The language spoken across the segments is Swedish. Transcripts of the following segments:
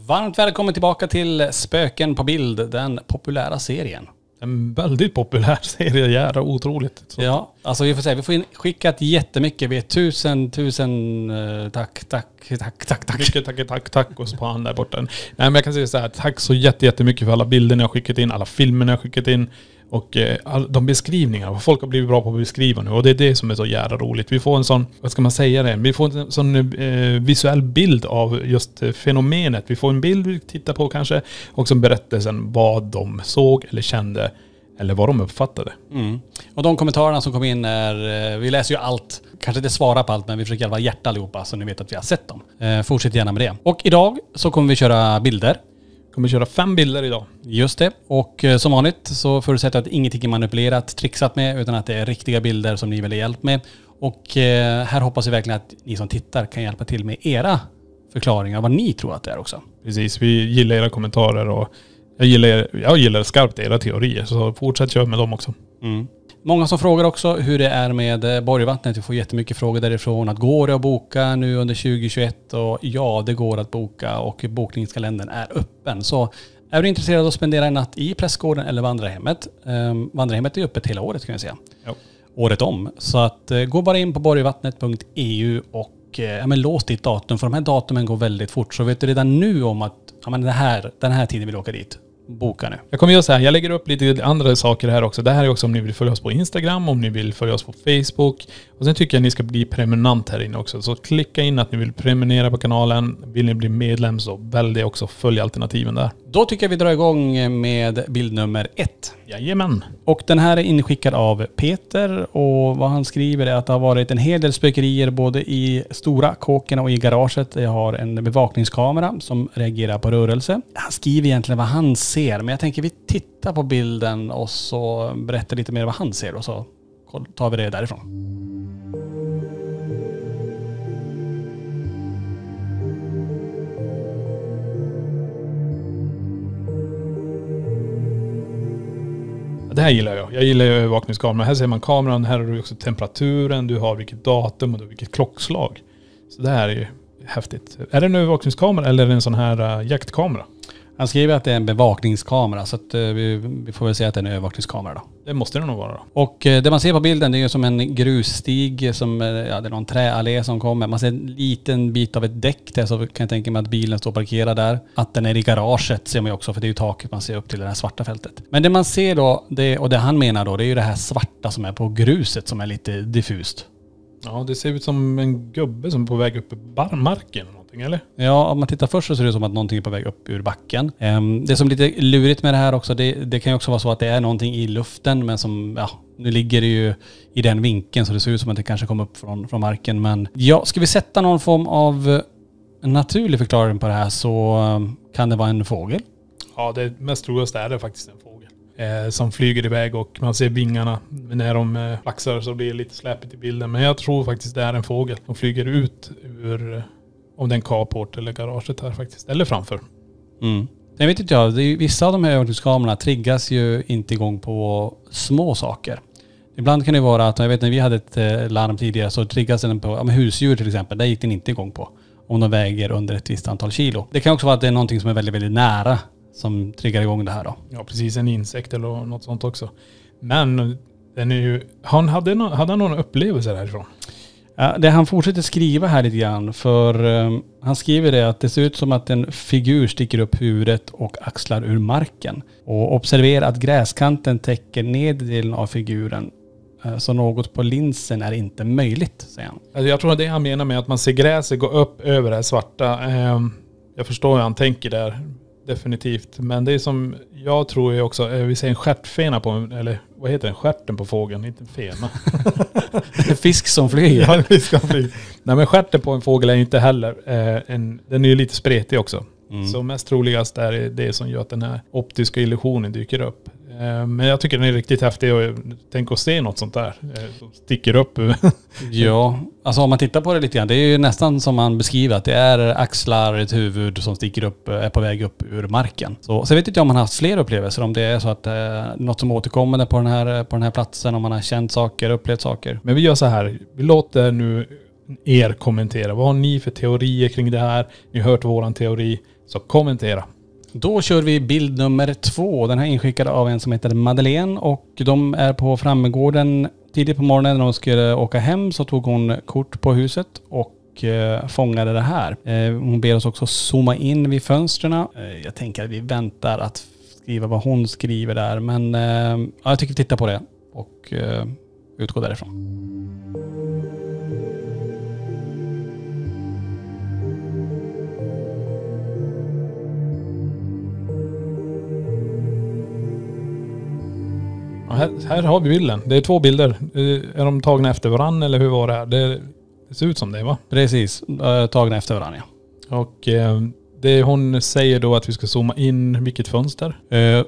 Varmt välkommen tillbaka till Spöken på bild, den populära serien. En väldigt populär serie, jävla otroligt. Så. Ja, alltså vi får säga, vi får in skickat jättemycket. Vi är tusen tack. Mycket tack oss på han där borta. Nej, men jag kan säga så här, tack så jättemycket för alla bilder ni har skickat in, alla filmer ni har skickat in och de beskrivningar. Folk har blivit bra på att beskriva nu och det är det som är så jävla roligt. Vi får en sån, vad ska man säga det? Vi får en sån visuell bild av just fenomenet. Vi får en bild vi tittar på kanske och som berättelsen vad de såg eller kände eller vad de uppfattade. Mm. Och de kommentarerna som kom in är, vi läser ju allt, kanske inte svara på allt, men vi försöker i alla fall hjärta allihopa så ni vet att vi har sett dem. Fortsätt gärna med det. Och idag så kommer vi köra bilder. Kommer köra 5 bilder idag. Just det. Och som vanligt så förutsätter att ingenting är manipulerat, trixat med, utan att det är riktiga bilder som ni vill ha hjälp med. Och här hoppas vi verkligen att ni som tittar kan hjälpa till med era förklaringar, vad ni tror att det är också. Precis, vi gillar era kommentarer och jag gillar skarpt era teorier, så fortsätt köra med dem också. Mm. Många som frågar också hur det är med Borgvattnet. Vi får jättemycket frågor därifrån. Att går det att boka nu under 2021? Och ja, det går att boka och bokningskalendern är öppen. Så är du intresserad av att spendera en natt i Prästgården eller Vandrarhemmet? Vandrarhemmet är öppet hela året kan jag säga. Jo. Året om. Så att gå bara in på borgvattnet.eu och lås ditt datum. För de här datumen går väldigt fort. Så vet du redan nu om att den här tiden vill åka dit. Boka nu. Jag kommer göra så här, jag lägger upp lite andra saker här också. Det här är också om ni vill följa oss på Instagram, om ni vill följa oss på Facebook. Och sen tycker jag att ni ska bli prenumerant här inne också. Så klicka in att ni vill prenumerera på kanalen. Vill ni bli medlem så välj det också, följ alternativen där. Då tycker jag vi drar igång med bild nummer 1. Jajamän. Och den här är inskickad av Peter och vad han skriver är att det har varit en hel del spökerier både i stora kåken och i garaget. Jag har en bevakningskamera som reagerar på rörelse. Han skriver egentligen vad han ser, men jag tänker vi tittar på bilden och så berättar lite mer vad han ser och så tar vi det därifrån. Det här gillar jag. Jag gillar ju övervakningskameran. Här ser man kameran, här har du också temperaturen, du har vilket datum och du har vilket klockslag. Så det här är ju häftigt. Är det en övervakningskamera eller är det en sån här jaktkamera? Han skriver att det är en bevakningskamera så att vi får väl säga att det är en övervakningskamera då. Det måste det nog vara då. Och det man ser på bilden det är ju som en grusstig som, det är någon träallé som kommer. Man ser en liten bit av ett däck där så kan jag tänka mig att bilen står parkerad där. Att den är i garaget ser man ju också för det är ju taket man ser upp till det här svarta fältet. Men det man ser då, och det han menar då, det är ju det här svarta som är på gruset som är lite diffust. Ja, det ser ut som en gubbe som är på väg upp i marken. Eller? Ja, om man tittar först så ser det som att någonting är på väg upp ur backen. Det som är lite lurigt med det här också, det kan ju också vara så att det är någonting i luften men som, nu ligger det ju i den vinkeln så det ser ut som att det kanske kommer upp från marken. Men ja, ska vi sätta någon form av naturlig förklaring på det här så kan det vara en fågel. Ja, det mest troligaste är det faktiskt en fågel. Som flyger iväg och man ser vingarna. När de flaxar så blir det lite släpigt i bilden. Men jag tror faktiskt det är en fågel som flyger ut ur... om den carport eller garaget här faktiskt. Eller framför. Mm. Jag vet inte vissa av de här övervakningskamerorna triggas ju inte igång på små saker. Ibland kan det vara att, jag vet när vi hade ett larm tidigare så triggas den på husdjur till exempel. Där gick den inte igång på. Om de väger under ett visst antal kilo. Det kan också vara att det är någonting som är väldigt, väldigt nära som triggar igång det här då. Ja, precis. En insekt eller något sånt också. Men den är ju... hade han någon upplevelse därifrån? Ja, det han fortsätter skriva här lite grann för han skriver det att det ser ut som att en figur sticker upp huvudet och axlar ur marken. Och observera att gräskanten täcker neddelen av figuren så något på linsen är inte möjligt, säger han. Alltså jag tror att det han menar med att man ser gräset gå upp över det här svarta. Jag förstår hur han tänker där. Definitivt. Men det är som jag tror ju också, vi ser en stjärtfena på, eller vad heter den? Stjärten på fågeln, inte en fena. Fisk som flyger. Ja, fisk som flyger. Nej, men stjärten på en fågel är inte heller, den är ju lite spretig också. Mm. Så mest troligast är det som gör att den här optiska illusionen dyker upp. Men jag tycker den är riktigt häftig och tänk att se något sånt där som sticker upp. Ja, alltså om man tittar på det lite grann, det är ju nästan som man beskriver att det är axlar, ett huvud som sticker upp, är på väg upp ur marken. Så jag vet inte om man har haft fler upplevelser, om det är så att något som återkommer på den här platsen, om man har känt saker, upplevt saker. Men vi gör så här, vi låter nu er kommentera. Vad har ni för teorier kring det här? Ni har hört våran teori. Så kommentera. Då kör vi bild nummer 2. Den här är inskickad av en som heter Madeleine och de är på Frammegården tidigt på morgonen när de skulle åka hem, så tog hon kort på huset och fångade det här. Hon ber oss också zooma in vid fönstren. Jag tänker att vi väntar att skriva vad hon skriver där, men jag tycker titta på det och utgå därifrån. Här har vi bilden. Det är 2 bilder. Är de tagna efter varandra eller hur var det här? Det ser ut som det, va? Precis, tagna efter varandra. Och det hon säger då att vi ska zooma in vilket fönster?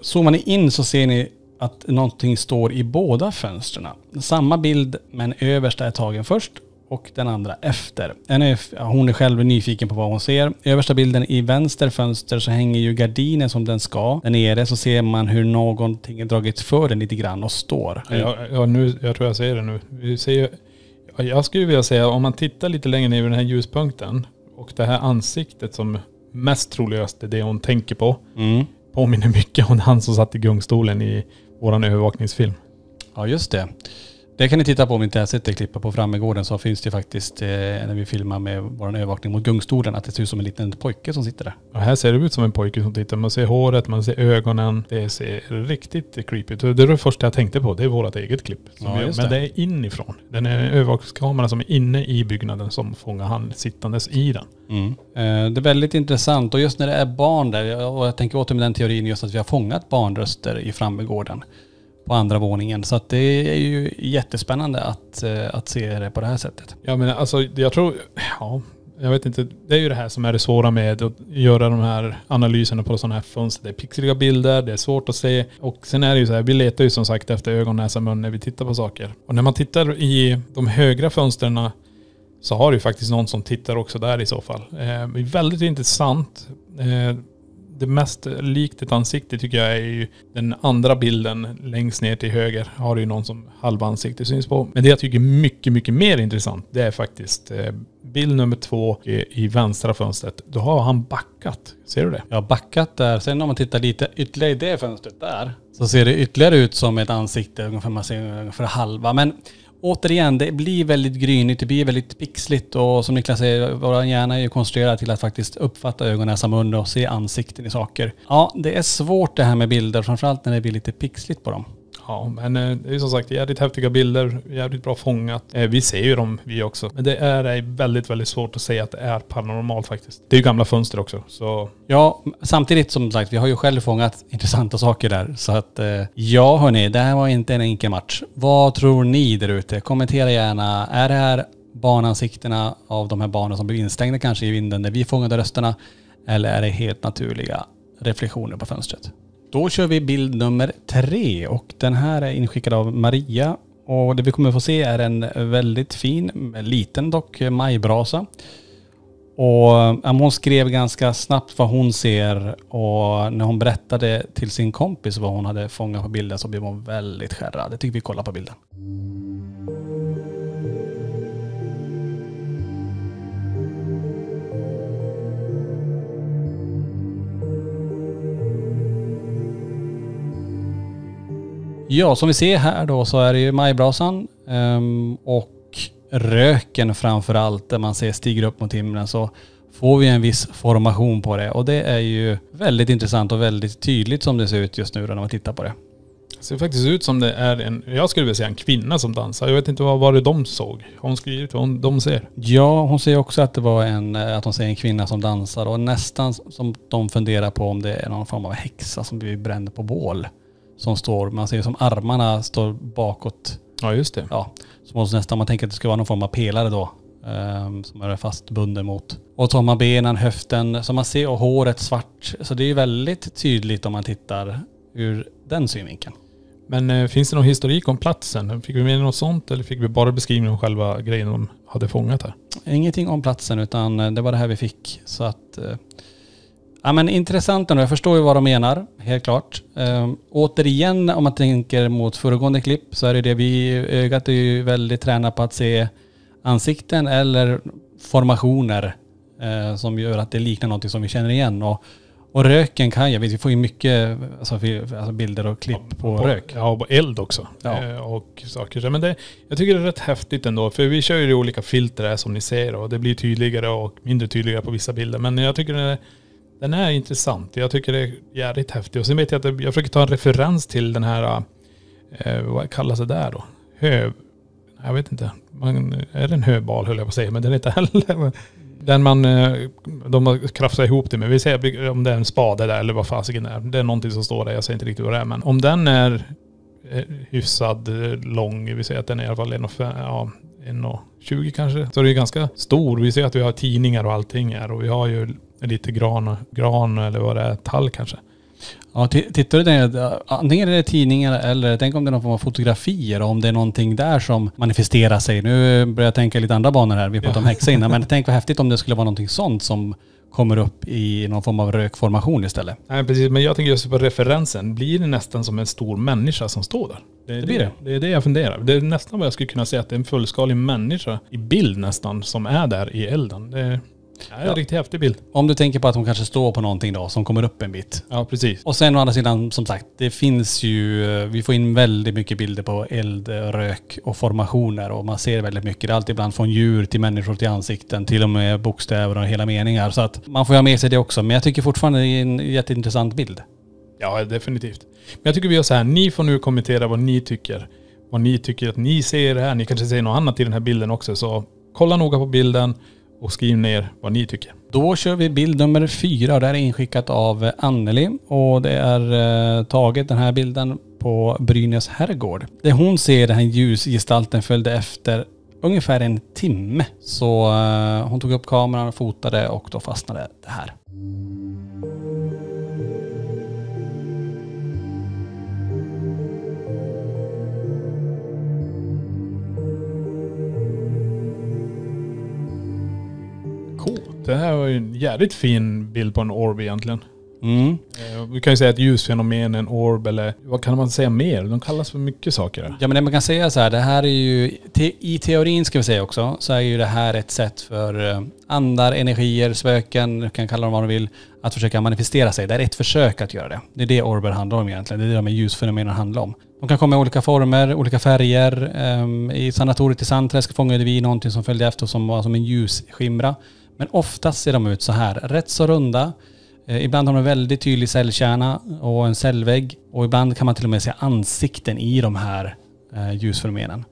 Zoomar ni in så ser ni att någonting står i båda fönstren. Samma bild, men översta är tagen först och den andra efter. Hon är själv nyfiken på vad hon ser. Översta bilden i vänster fönster så hänger ju gardinen som den ska. Där nere så ser man hur någonting är dragit för den lite grann och står. Jag tror jag ser det nu. Vi ser, jag skulle vilja säga, om man tittar lite längre ner i den här ljuspunkten och det här ansiktet som mest troligast är det hon tänker på. Påminner mycket om han som satt i gungstolen i våran övervakningsfilm. Ja, just det. Det kan ni titta på om ni inte har sett det klippet på Frammegården, så finns det faktiskt när vi filmar med vår övervakning mot gungstolen att det ser ut som en liten pojke som sitter där. Ja, här ser det ut som en pojke som tittar. Man ser håret, man ser ögonen. Det ser riktigt creepy ut. Det är det första jag tänkte på. Det är vårt eget klipp. Men det är inifrån. Den är övervakningskameran som är inne i byggnaden som fångar han sittandes i den. Det är väldigt intressant, och just när det är barn där, och jag tänker åter med den teorin just att vi har fångat barnröster i Frammegården på andra våningen. Så att det är ju jättespännande att se det på det här sättet. Ja, men alltså jag tror, jag vet inte, det är ju det här som är det svåra med att göra de här analyserna på sådana här fönster. Det är pixliga bilder, det är svårt att se, och sen är det ju så här, vi letar ju som sagt efter ögon, näsa, mun när vi tittar på saker. Och när man tittar i de högra fönsterna så har det ju faktiskt någon som tittar också där i så fall. Det är väldigt intressant. Det mest likt ett ansikte tycker jag är ju den andra bilden längst ner till höger. Har det ju någon som halva ansikte syns på. Men det jag tycker är mycket, mycket mer intressant, det är faktiskt bild nummer 2 i vänstra fönstret. Då har han backat. Ser du det? Ja, backat där. Sen om man tittar lite ytterligare i det fönstret där så ser det ytterligare ut som ett ansikte. Ungefär, man ser ungefär halva. Men återigen, det blir väldigt grynigt, det blir väldigt pixligt, och som Niklas säger, vår hjärna är ju konstruerad till att faktiskt uppfatta ögon, näsa, mun och se ansikten i saker. Ja, det är svårt det här med bilder, framförallt när det blir lite pixligt på dem. Ja, men det är ju som sagt jävligt häftiga bilder, jävligt bra fångat. Vi ser ju dem vi också. Men det är väldigt, väldigt svårt att säga att det är paranormalt faktiskt. Det är ju gamla fönster också. Så. Ja, samtidigt som sagt, vi har ju själv fångat intressanta saker där. Så att ja hörni, det här var inte en enkel match. Vad tror ni där ute? Kommentera gärna. Är det här barnansiktena av de här barnen som blev instängda kanske i vinden där vi fångade rösterna? Eller är det helt naturliga reflektioner på fönstret? Då kör vi bild nummer 3, och den här är inskickad av Maria, och det vi kommer få se är en väldigt fin, liten dock, majbrasa. Och hon skrev ganska snabbt vad hon ser, och när hon berättade till sin kompis vad hon hade fångat på bilden så blev hon väldigt skärrad. Det tycker vi kollar på bilden. Ja, som vi ser här då så är det ju majbrasan och röken framförallt, där man ser stiger upp mot himlen, så får vi en viss formation på det. Och det är ju väldigt intressant och väldigt tydligt som det ser ut just nu då när man tittar på det. Det ser faktiskt ut som det är jag skulle vilja säga en kvinna som dansar. Jag vet inte vad det de såg. Hon skrivit vad de ser. Ja, hon säger också att det var att hon ser en kvinna som dansar, och nästan som de funderar på om det är någon form av häxa som blir bränd på bål. Som står, man ser som armarna står bakåt. Ja, just det. Ja, som nästan man tänker att det ska vara någon form av pelare då. Som är fastbunden mot. Och tar man benen, höften, som man ser, och håret svart. Så det är ju väldigt tydligt om man tittar ur den synvinkeln. Men finns det någon historik om platsen? Fick vi med något sånt, eller fick vi bara beskrivning om själva grejen de hade fångat här? Ingenting om platsen, utan det var det här vi fick. Så att... Ja, men intressant ändå. Jag förstår ju vad de menar, helt klart. Återigen, om man tänker mot föregående klipp, så är det ögat är ju väldigt tränat på att se ansikten eller formationer som gör att det liknar något som vi känner igen. Och röken kan jag vet, vi får ju mycket alltså bilder och klipp på rök. Ja, och eld också. Ja. Och saker. Men jag tycker det är rätt häftigt ändå. För vi kör ju olika filter som ni ser. Och det blir tydligare och mindre tydligare på vissa bilder. Men jag tycker den är intressant. Jag tycker det är jävligt häftigt. Och sen vet jag att jag försöker ta en referens till den här, vad kallas det där då? Jag vet inte. Är det en höbal höll jag på att säga. Men den är inte heller. Den de har krafsat ihop det med. Vi säger om det är en spade där eller vad fasiken är. Det är någonting som står där. Jag säger inte riktigt vad det är. Men om den är hyfsad lång. Vi säger att den är i alla fall 1,20 kanske. Så det är ganska stor. Vi ser att vi har tidningar och allting här. Och vi har ju lite gran eller vad det är. Tall kanske. Ja, tittar du där, antingen är det tidningar eller tänk om det är någon form av fotografier och om det är någonting där som manifesterar sig. Nu börjar jag tänka lite andra banor här, vi pratar om häxa innan, men tänk vad häftigt om det skulle vara någonting sånt som kommer upp i någon form av rökformation istället. Nej precis, men jag tänker just på referensen. Blir det nästan som en stor människa som står där? Det blir det. Det är det jag funderar. Det är nästan vad jag skulle kunna säga att det är en fullskalig människa i bild nästan som är där i elden. Det är en riktigt häftig bild. Om du tänker på att hon kanske står på någonting då som kommer upp en bit. Ja, precis. Och sen å andra sidan, som sagt, det finns ju, vi får in väldigt mycket bilder på eld, rök och formationer och man ser väldigt mycket. Det är alltid ibland från djur till människor till ansikten, till och med bokstäver och hela meningar. Så att man får ha med sig det också. Men jag tycker fortfarande det är en jätteintressant bild. Ja, definitivt. Men jag tycker vi gör så här, ni får nu kommentera vad ni tycker. Vad ni tycker att ni ser här. Ni kanske ser något annat i den här bilden också. Så kolla noga på bilden. Och skriv ner vad ni tycker. Då kör vi bild nummer 4 och det är inskickat av Anneli. Och det är taget den här bilden på Brynäs herrgård. Det hon ser den här ljusgestalten följde efter ungefär en timme. Så hon tog upp kameran och fotade och då fastnade det här. Det här var ju en jävligt fin bild på en orb egentligen. Mm. Vi kan ju säga ett ljusfenomen, en orb eller vad kan man säga mer? De kallas för mycket saker. Ja men det man kan säga så här, det här är ju i teorin ska vi säga också, så är ju det här ett sätt för andar, energier, spöken, du kan kalla dem vad du vill, att försöka manifestera sig. Det är ett försök att göra det. Det är det orber handlar om egentligen. Det är det de ljusfenomenen handlar om. De kan komma i olika former, olika färger. I sanatoriet i Sandträsk fångade vi någonting som följde efter som var som en ljusskimra. Men oftast ser de ut så här, rätt så runda. Ibland har de en väldigt tydlig cellkärna och en cellvägg. Och ibland kan man till och med se ansikten i de här ljusfenomenen.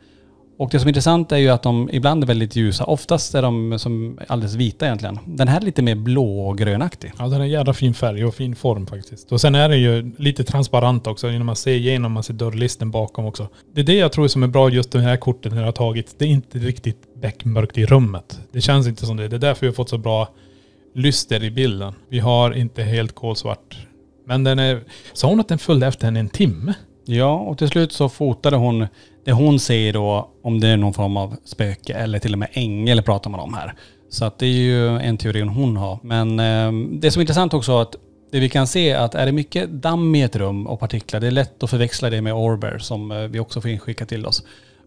Och det som är intressant är ju att de ibland är väldigt ljusa. Oftast är de som alldeles vita egentligen. Den här är lite mer blågrönaktig. Ja, den är en jävla fin färg och fin form faktiskt. Och sen är det ju lite transparent också. När man ser igenom, man ser dörrlisten bakom också. Det är det jag tror som är bra just den här korten när jag har tagit. Det är inte riktigt beckmörkt i rummet. Det känns inte som det. Det är därför vi har fått så bra lyster i bilden. Vi har inte helt kolsvart. Men den är... Sa hon att den följde efter henne en timme? Ja, och till slut så fotade hon det hon säger då, om det är någon form av spöke eller till och med ängel pratar man om här. Så att det är ju en teori hon har. Men det som är intressant också är att det vi kan se är att är det mycket damm i ett rum och partiklar, det är lätt att förväxla det med orber som vi också får inskicka till oss.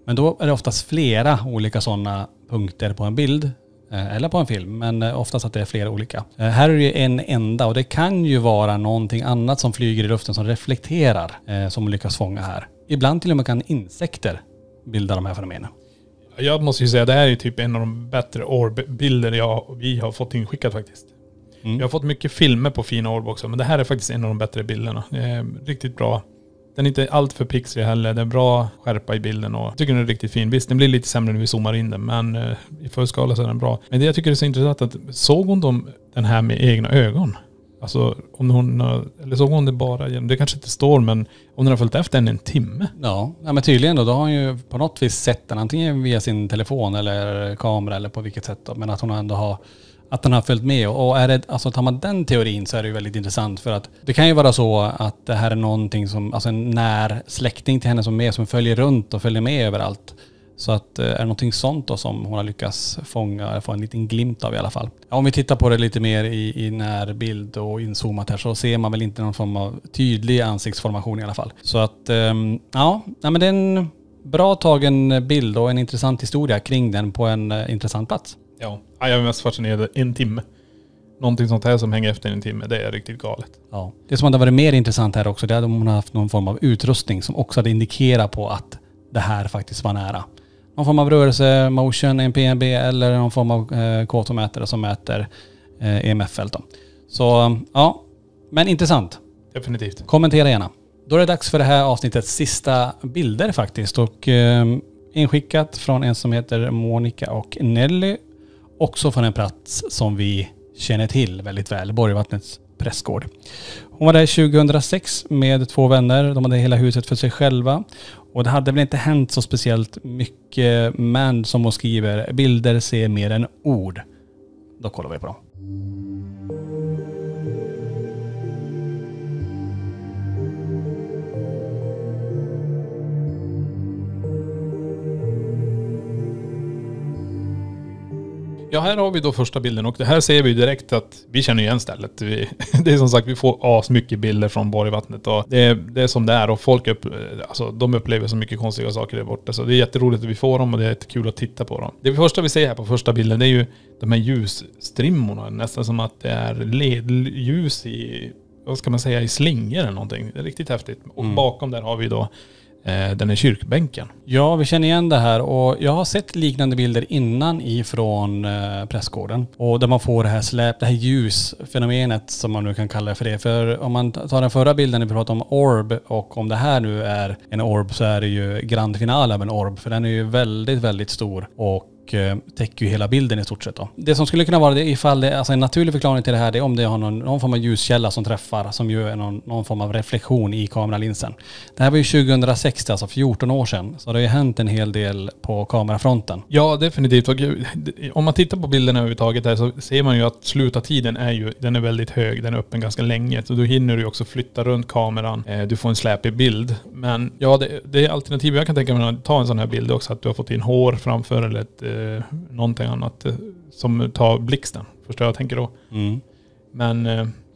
Men då är det oftast flera olika sådana punkter på en bild eller på en film, men oftast att det är flera olika. Här är det en enda och det kan ju vara någonting annat som flyger i luften som reflekterar som lyckas fånga här. Ibland till och med kan insekter bilda de här fenomenen. Jag måste ju säga att det här är typ en av de bättre orb-bilder vi har fått inskickat faktiskt. Jag har fått mycket filmer på fina orb också, men det här är faktiskt en av de bättre bilderna. Det är riktigt bra. Den är inte allt för pixlig heller. Det är bra skärpa i bilden och jag tycker den är riktigt fin. Visst, den blir lite sämre när vi zoomar in den, men i fullskala så är den bra. Men det jag tycker är så intressant att såg hon den här med egna ögon? Alltså om hon, eller såg hon det bara, det kanske inte står, men om den har följt efter en timme. Ja, men tydligen då har hon ju på något vis sett den antingen via sin telefon eller kamera eller på vilket sätt då, men att hon ändå har att den har följt med. Och är det, alltså tar man den teorin så är det ju väldigt intressant för att det kan ju vara så att det här är någonting som, alltså en när släkting till henne som är med, som följer runt och följer med överallt. Så att är det någonting sånt då som hon har lyckats fånga, eller få en liten glimt av i alla fall. Ja, om vi tittar på det lite mer i närbild och inzoomat här så ser man väl inte någon form av tydlig ansiktsformation i alla fall. Så att ja, men det är en bra tagen bild och en intressant historia kring den på en intressant plats. Ja, jag är mest fascinerad. En timme. Någonting sånt här som hänger efter en timme, det är riktigt galet. Ja. Det som hade varit mer intressant här också, det hade man haft någon form av utrustning som också hade indikerat på att det här faktiskt var nära. Någon form av rörelse, motion, en PNB eller någon form av K2-mätare som mäter EMF-fält. Så ja, men intressant. Definitivt. Kommentera gärna. Då är det dags för det här avsnittets sista bilder faktiskt. Och inskickat från en som heter Monica och Nelly. Också från en plats som vi känner till väldigt väl, Borgvattnets prästgård. Hon var där 2006 med 2 vänner. De hade hela huset för sig själva. Och det hade väl inte hänt så speciellt mycket, men som hon skriver, bilder ser mer än ord. Då kollar vi på dem. Ja, här har vi då första bilden och det här ser vi direkt att vi känner igen stället. Det är som sagt, vi får mycket bilder från Borgvattnet och det är som det är och folk de upplever så mycket konstiga saker där borta. Så det är jätteroligt att vi får dem och det är jättekul att titta på dem. Det första vi ser här på första bilden, det är ju de här ljusstrimmorna. Nästan som att det är ledljus i, vad ska man säga, i slingor eller någonting. Det är riktigt häftigt. Och bakom där har vi då den är kyrkbänken. Ja, vi känner igen det här och jag har sett liknande bilder innan ifrån prästgården. Och där man får det här ljusfenomenet som man nu kan kalla det för det. För om man tar den förra bilden när vi pratade om orb och om det här nu är en orb så är det ju grand final av en orb. För den är ju väldigt, väldigt stor och täcker ju hela bilden i stort sett då. Det som skulle kunna vara det ifall det, alltså en naturlig förklaring till det här, det är om det har någon form av ljuskälla som träffar, som ju är någon form av reflektion i kameralinsen. Det här var ju 2006, alltså 14 år sedan. Så det har ju hänt en hel del på kamerafronten. Ja, definitivt. Om man tittar på bilderna överhuvudtaget här så ser man ju att slutartiden den är väldigt hög. Den är öppen ganska länge. Så då hinner du också flytta runt kameran. Du får en släpig bild. Men ja, det är alternativ. Jag kan tänka mig att ta en sån här bild också. Att du har fått in hår framför eller någonting annat som tar blixten. Förstår jag tänker då. Men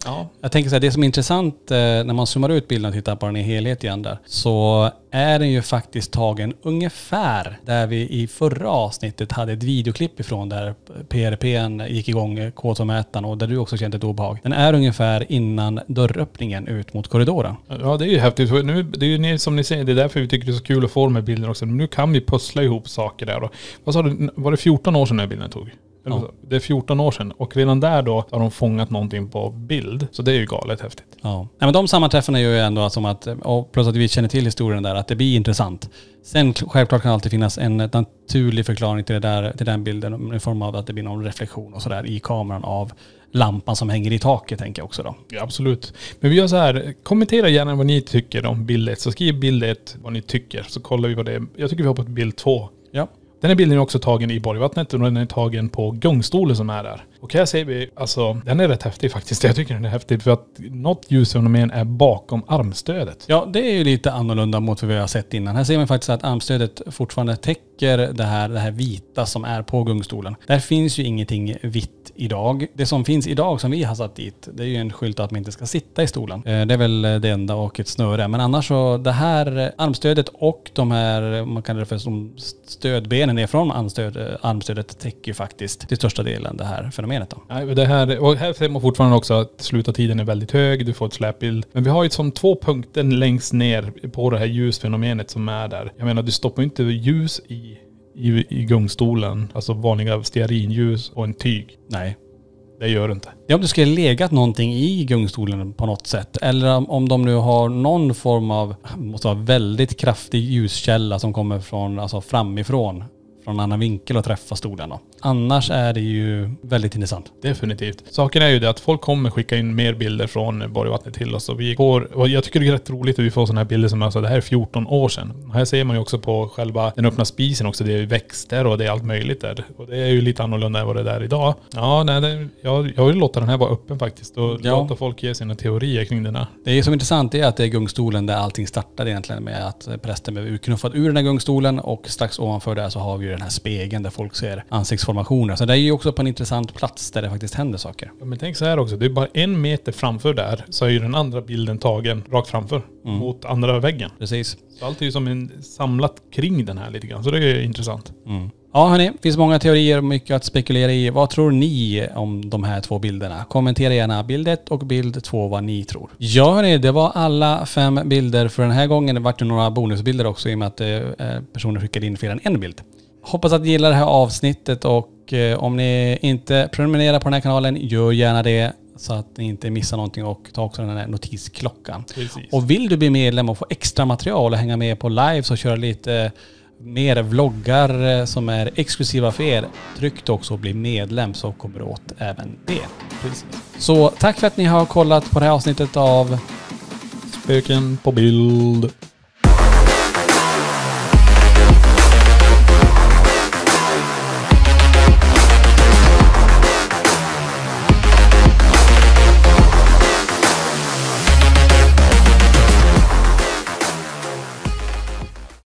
ja. Jag tänker så här, det som är intressant när man zoomar ut bilden och tittar på den i helhet igen där, så är den ju faktiskt tagen ungefär där vi i förra avsnittet hade ett videoklipp ifrån där PRP:n gick igång, K2-mätaren, och där du också kände ett obehag. Den är ungefär innan dörröppningen ut mot korridoren. Ja, det är ju häftigt. Nu, det är ju som ni säger, det är därför vi tycker det är så kul att få med bilder också. Nu kan vi pussla ihop saker där. Och, vad sa du, var det 14 år sedan den bilden tog? Ja. Det är 14 år sedan och redan där då har de fångat någonting på bild. Så det är ju galet häftigt. Ja. Nej, men de sammanträffarna gör ju ändå som att, och plus att vi känner till historien där, att det blir intressant. Sen självklart kan det alltid finnas en naturlig förklaring till den bilden i form av att det blir någon reflektion och sådär i kameran av lampan som hänger i taket, tänker jag också då. Ja, absolut. Men vi gör så här, kommentera gärna vad ni tycker om bild 1. Så skriv bild 1 vad ni tycker, så kollar vi vad det är. Jag tycker vi har på bild 2. Ja. Den här bilden är också tagen i Borgvattnet och den är tagen på gungstolen som är där. Och här ser vi, alltså den är rätt häftig faktiskt. Jag tycker den är häftig för att något ljusfenomen är bakom armstödet. Ja, det är ju lite annorlunda mot vad vi har sett innan. Här ser man faktiskt att armstödet fortfarande täcker det här vita som är på gungstolen. Där finns ju ingenting vitt idag. Det som finns idag som vi har satt dit, det är ju en skylt att man inte ska sitta i stolen. Det är väl det enda och ett snöre. Men annars så, det här armstödet och de här, man kallar det för som stödbenen är från armstödet täcker ju faktiskt till största delen det här fenomenet då. Nej, det här, och här ser man fortfarande också att slutartiden är väldigt hög, du får ett släpbild. Men vi har ju som 2 punkter längst ner på det här ljusfenomenet som är där. Jag menar, du stoppar inte ljus i gungstolen, alltså vanliga stearinljus och en tyg. Nej. Det gör det inte. Ja, om du skulle legat någonting i gungstolen på något sätt. Eller om de nu har någon form av, måste vara väldigt kraftig ljuskälla som kommer från, alltså framifrån. Från en annan vinkel och träffa stolen då. Annars är det ju väldigt intressant. Definitivt. Saken är ju det att folk kommer skicka in mer bilder från Borgvattnet till oss. Och jag tycker det är rätt roligt att vi får sådana här bilder som alltså det här är 14 år sedan. Här ser man ju också på själva den öppna spisen också. Det är växter och det är allt möjligt där. Och det är ju lite annorlunda än vad det är där idag. Ja, nej, jag vill låta den här vara öppen faktiskt. Och låta folk ge sina teorier kring den här. Det är som intressant är att det är gungstolen där allting startade egentligen med att prästen blev utknuffad ur den här gungstolen. Och strax ovanför där så har vi ju den här spegeln där folk ser ansiktsformationer. Så det är ju också på en intressant plats där det faktiskt händer saker. Ja, men tänk så här också. Det är bara 1 meter framför där så är ju den andra bilden tagen rakt framför. Mot andra väggen. Precis. Så allt är ju som en samlat kring den här lite grann. Så det är intressant. Ja hörni, det finns många teorier och mycket att spekulera i. Vad tror ni om de här 2 bilderna? Kommentera gärna bild 1 och bild 2 vad ni tror. Ja hörni, det var alla 5 bilder för den här gången. Det vart ju några bonusbilder också i och med att personer skickade in fler än en bild. Hoppas att ni gillar det här avsnittet och om ni inte prenumererar på den här kanalen, gör gärna det. Så att ni inte missar någonting och ta också den här notisklockan. Precis. Och vill du bli medlem och få extra material och hänga med på live och köra lite mer vloggar som är exklusiva för er, tryck också och bli medlem så kommer du åt även det. Precis. Så tack för att ni har kollat på det här avsnittet av Spöken på bild.